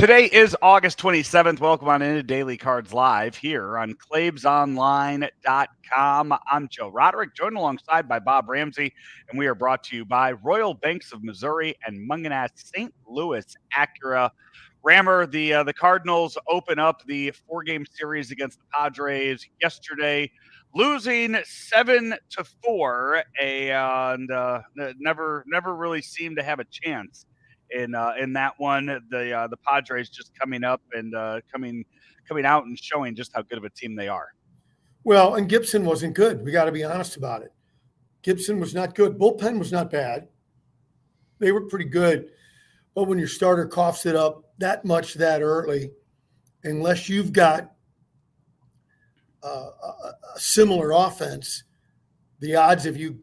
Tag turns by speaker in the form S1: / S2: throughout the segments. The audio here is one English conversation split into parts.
S1: Today is August 27th. Welcome on into Daily Cards Live here on ClavesOnline.com. I'm Joe Roderick, joined alongside by Bob Ramsey, and we are brought to you by Royal Banks of Missouri and Munganast St. Louis Acura. Rammer, the Cardinals open up the four-game series against the Padres yesterday, losing 7-4, and never really seemed to have a chance in that one. The Padres just coming up and coming out and showing just how good of a team they are.
S2: Well, and Gibson wasn't good. We got to be honest about it. Gibson was not good. Bullpen was not bad. They were pretty good. But when your starter coughs it up that much that early, unless you've got a similar offense, the odds of you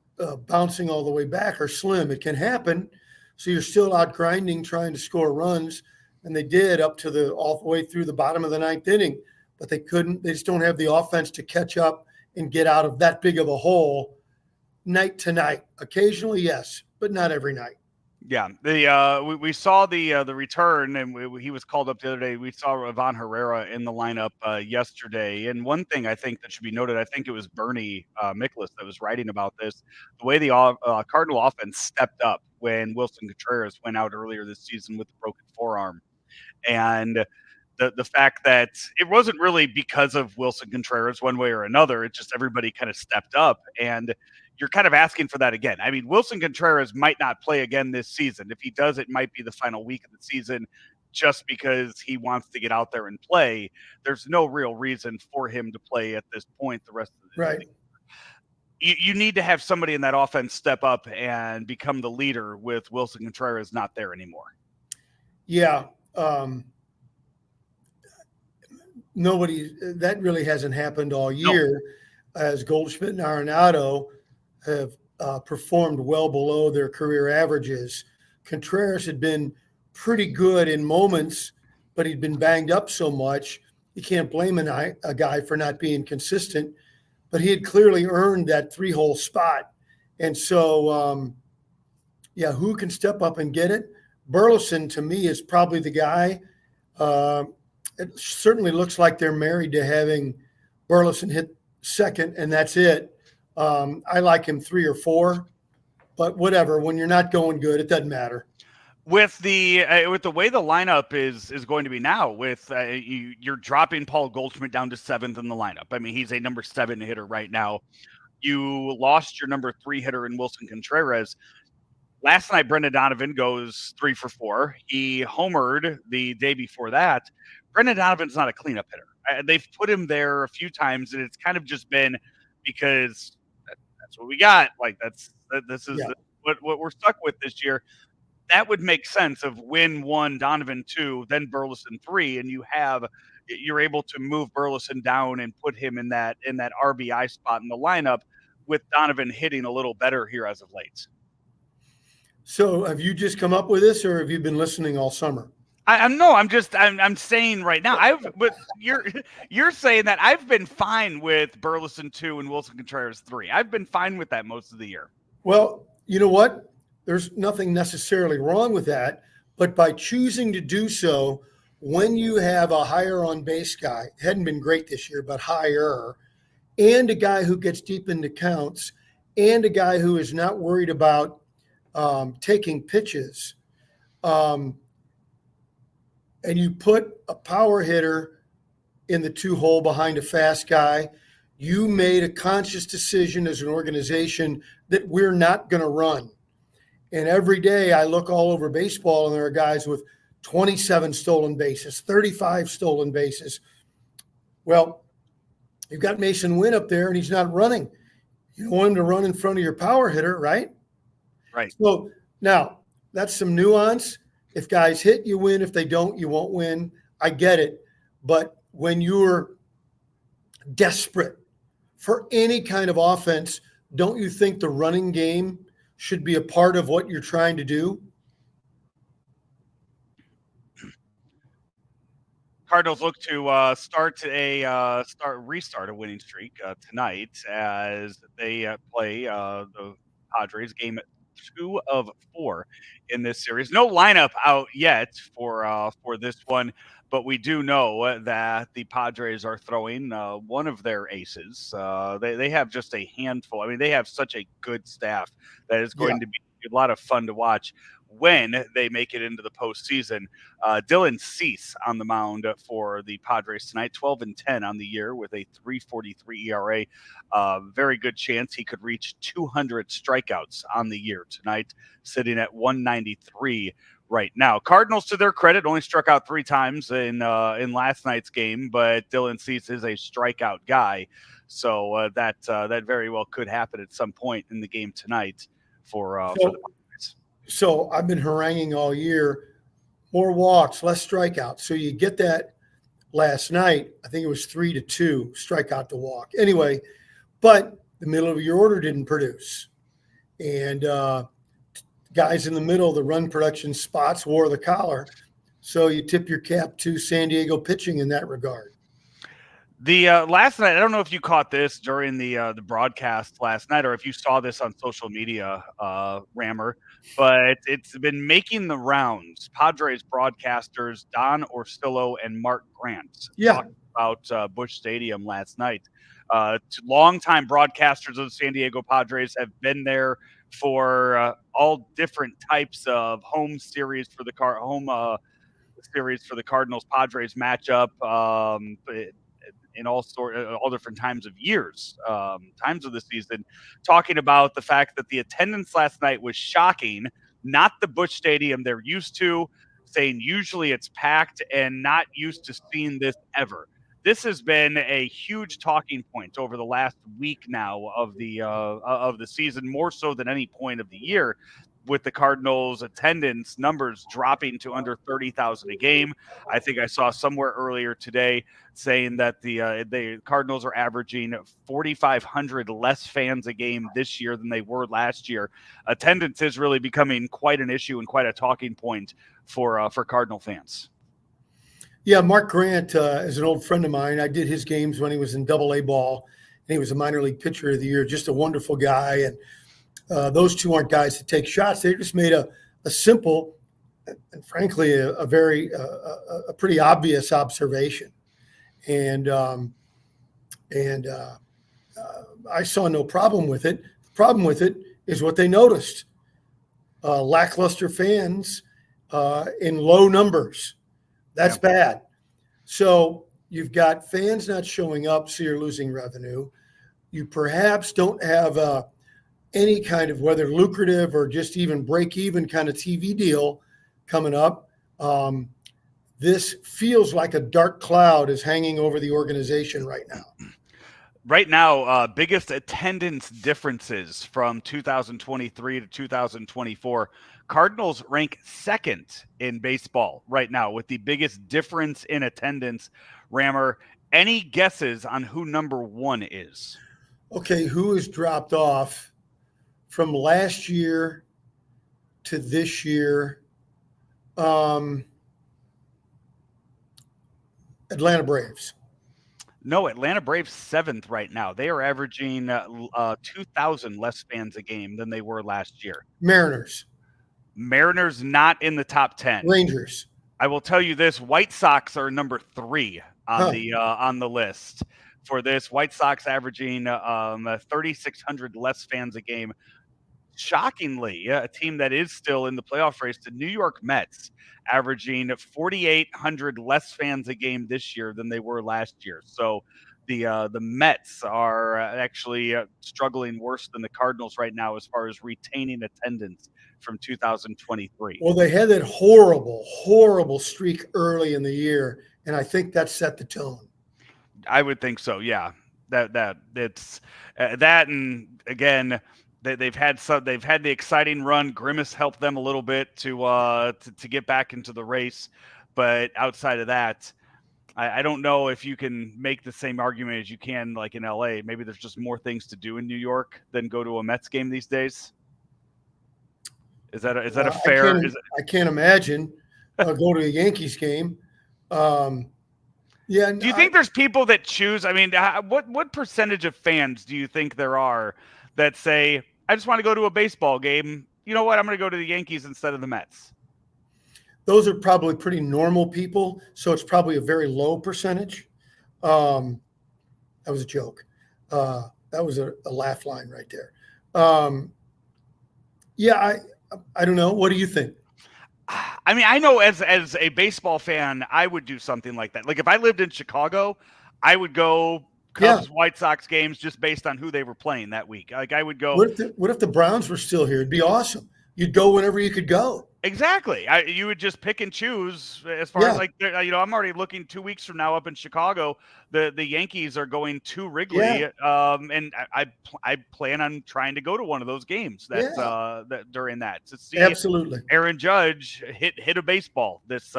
S2: bouncing all the way back are slim. It can happen. So you're still out grinding, trying to score runs, and they did up to all the way through the bottom of the ninth inning, but they couldn't. They just don't have the offense to catch up and get out of that big of a hole night to night. Occasionally, yes, but not every night.
S1: Yeah, we saw the return, and he was called up the other day. We saw Ivan Herrera in the lineup yesterday, and one thing I think that should be noted, I think it was Bernie Miklasz that was writing about this, the way the Cardinal offense stepped up when Wilson Contreras went out earlier this season with a broken forearm, and the fact that it wasn't really because of Wilson Contreras one way or another. It's just everybody kind of stepped up, and you're kind of asking for that again. I mean, Wilson Contreras might not play again this season. If he does, it might be the final week of the season just because he wants to get out there and play. There's no real reason for him to play at this point the rest of the
S2: right.
S1: You need to have somebody in that offense step up and become the leader with Wilson Contreras not there anymore.
S2: Yeah. That really hasn't happened all year, as Goldschmidt and Arenado have performed well below their career averages. Contreras had been pretty good in moments, but he'd been banged up so much, you can't blame a guy for not being consistent, but he had clearly earned that three-hole spot. And so, who can step up and get it? Burleson, to me, is probably the guy. It certainly looks like they're married to having Burleson hit second, and that's it. I like him 3 or 4, but whatever. When you're not going good, it doesn't matter.
S1: With the way the lineup is going to be now, with you're dropping Paul Goldschmidt down to 7th in the lineup. I mean, he's a number 7 hitter right now. You lost your number 3 hitter in Wilson Contreras. Last night, Brendan Donovan goes 3 for 4. He homered the day before that. Brendan Donovan's not a cleanup hitter. They've put him there a few times, and it's kind of just been because that's what we got. Like this is what we're stuck with this year. That would make sense of win 1, Donovan 2, then Burleson 3, and you're able to move Burleson down and put him in that RBI spot in the lineup, with Donovan hitting a little better here as of late.
S2: So have you just come up with this, or have you been listening all summer?
S1: I'm saying right now. But you're saying that I've been fine with Burleson 2 and Wilson Contreras 3. I've been fine with that most of the year.
S2: Well, you know what? There's nothing necessarily wrong with that, but by choosing to do so when you have a higher on base guy, hadn't been great this year, but higher, and a guy who gets deep into counts, and a guy who is not worried about taking pitches, and you put a power hitter in the 2-hole behind a fast guy, you made a conscious decision as an organization that we're not going to run. And every day I look all over baseball, and there are guys with 27 stolen bases, 35 stolen bases. Well, you've got Mason Wynn up there, and he's not running. You don't want him to run in front of your power hitter, right?
S1: Right.
S2: So now that's some nuance. If guys hit, you win. If they don't, you won't win. I get it. But when you're desperate for any kind of offense, don't you think the running game should be a part of what you're trying to do?
S1: Cardinals look to restart a winning streak tonight as they play the Padres. Game 2 of 4 in this series. No lineup out yet for this one, but we do know that the Padres are throwing one of their aces. They have just a handful. I mean, they have such a good staff that is
S2: Yeah.
S1: going to be a lot of fun to watch when they make it into the postseason. Dylan Cease on the mound for the Padres tonight, 12-10 on the year with a 3.43 ERA. Very good chance he could reach 200 strikeouts on the year tonight, sitting at 193 right now. Cardinals, to their credit, only struck out 3 times in last night's game, but Dylan Cease is a strikeout guy, so that very well could happen at some point in the game tonight for the Padres.
S2: So I've been haranguing all year, more walks, less strikeouts. So you get that last night. I think it was 3-2 strikeout to walk. Anyway, but the middle of your order didn't produce. And guys in the middle, the run production spots wore the collar. So you tip your cap to San Diego pitching in that regard.
S1: The last night, I don't know if you caught this during the broadcast last night, or if you saw this on social media, Rammer, but it's been making the rounds. Padres broadcasters Don Orsillo and Mark Grant talked about Busch Stadium last night. Longtime broadcasters of the San Diego Padres have been there for all different types of home series for the series for the Cardinals Padres matchup. In all different times of years, times of the season, talking about the fact that the attendance last night was shocking, not the Busch Stadium they're used to, saying usually it's packed and not used to seeing this ever. This has been a huge talking point over the last week now of the season, more so than any point of the year, with the Cardinals' attendance numbers dropping to under 30,000 a game. I think I saw somewhere earlier today saying that the Cardinals are averaging 4,500 less fans a game this year than they were last year. Attendance is really becoming quite an issue and quite a talking point for Cardinal fans.
S2: Yeah, Mark Grant is an old friend of mine. I did his games when he was in Double-A ball, and he was a minor league pitcher of the year. Just a wonderful guy. And those two aren't guys to take shots. They just made a simple and frankly a very pretty obvious observation. And I saw no problem with it. The problem with it is what they noticed: lackluster fans in low numbers. That's bad. So you've got fans not showing up, so you're losing revenue. You perhaps don't have any kind of, whether lucrative or just even break even kind of TV deal coming up. This feels like a dark cloud is hanging over the organization right now.
S1: Right now, biggest attendance differences from 2023 to 2024. Cardinals rank second in baseball right now with the biggest difference in attendance. Rammer, any guesses on who number 1 is?
S2: Okay, who has dropped off from last year to this year? Atlanta Braves.
S1: No, Atlanta Braves 7th right now. They are averaging 2,000 less fans a game than they were last year. Mariners not in the top 10.
S2: Rangers.
S1: I will tell you this: White Sox are number 3 on the list for this. White Sox averaging 3,600 less fans a game. Shockingly, a team that is still in the playoff race, the New York Mets, averaging 4,800 less fans a game this year than they were last year. So the Mets are actually struggling worse than the Cardinals right now as far as retaining attendance from 2023.
S2: Well, they had that horrible streak early in the year, and I think that set the tone.
S1: I would think so. Yeah, that it's that, and again, they've had the exciting run. Grimace helped them a little bit to get back into the race, but outside of that, I don't know if you can make the same argument as you can like in LA. Maybe there's just more things to do in New York than go to a Mets game these days. Is that a fair?
S2: I can't imagine go to a Yankees game. Yeah.
S1: Do you think there's people that choose? I mean, what percentage of fans do you think there are that say, I just want to go to a baseball game you know what? I'm going to go to the Yankees instead of the Mets.
S2: Those are probably pretty normal people, so it's probably a very low percentage. That was a joke. That was a laugh line right there. Yeah, I don't know. What do you think?
S1: I mean, I know as a baseball fan, I would do something like that. Like if I lived in Chicago, I would go Cubs, White Sox games just based on who they were playing that week. Like I would go.
S2: What if the Browns were still here? It'd be awesome. You'd go whenever you could go.
S1: Exactly. You would just pick and choose as far as like, I'm already looking 2 weeks from now up in Chicago. The Yankees are going to Wrigley, and I plan on trying to go to one of those games that during that to see
S2: absolutely
S1: Aaron Judge hit a baseball this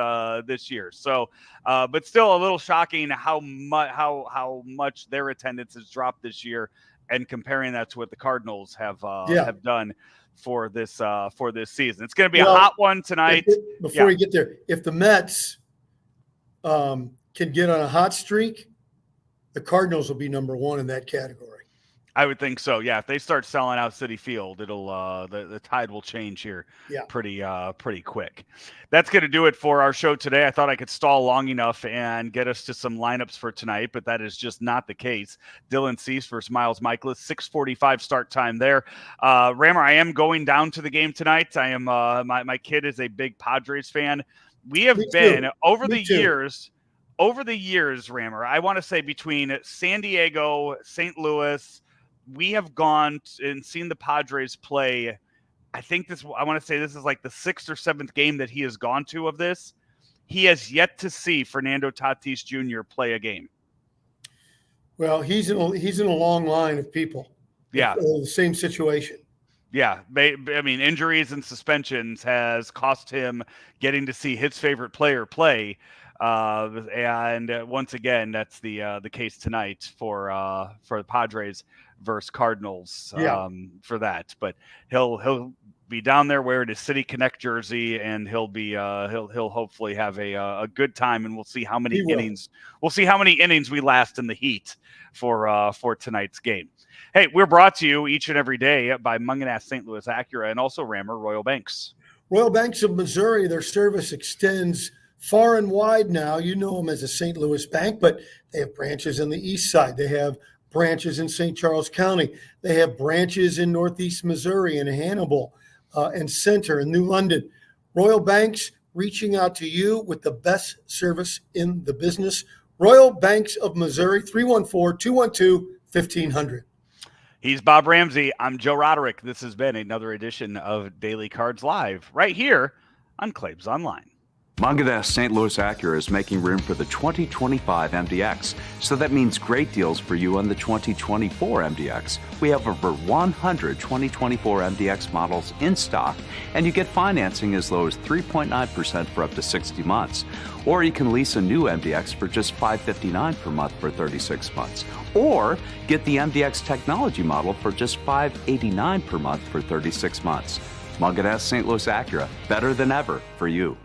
S1: year. So, but still a little shocking how much their attendance has dropped this year, and comparing that to what the Cardinals have done for this season. It's going to be a hot one tonight.
S2: Before you get there, if the Mets can get on a hot streak, the Cardinals will be number one in that category.
S1: I would think so. Yeah, if they start selling out Citi Field, it'll the tide will change here pretty quick. That's going to do it for our show today. I thought I could stall long enough and get us to some lineups for tonight, but that is just not the case. Dylan Cease versus Miles Michaelis, 6:45 start time there. Rammer, I am going down to the game tonight. I am my kid is a big Padres fan. We have been over the years, Rammer, I want to say between San Diego, St. Louis, we have gone and seen the Padres play. I want to say this is like the 6th or 7th game that he has gone to of this. He has yet to see Fernando Tatis Jr. play a game.
S2: Well, he's in a long line of people.
S1: Yeah.
S2: The same situation.
S1: Yeah. I mean, injuries and suspensions has cost him getting to see his favorite player play. And once again, that's the case tonight for the Padres versus Cardinals for that. But he'll be down there wearing his City Connect jersey, and he'll hopefully have a good time, and we'll see how many innings we last in the heat for tonight's game. Hey, we're brought to you each and every day by Munganast St. Louis Acura and also Rammer Royal Banks.
S2: Royal Banks of Missouri, their service extends far and wide now. You know them as a St. Louis bank, but they have branches on the east side. They have branches in St. Charles County. They have branches in Northeast Missouri, in Hannibal, and Center, and New London. Royal Banks reaching out to you with the best service in the business. Royal Banks of Missouri, 314-212-1500.
S1: He's Bob Ramsey. I'm Joe Roderick. This has been another edition of Daily Cards Live right here on Claibs Online.
S3: Munganast St. Louis Acura is making room for the 2025 MDX, so that means great deals for you on the 2024 MDX. We have over 100 2024 MDX models in stock, and you get financing as low as 3.9% for up to 60 months. Or you can lease a new MDX for just $559 per month for 36 months. Or get the MDX technology model for just $589 per month for 36 months. Munganast St. Louis Acura, better than ever for you.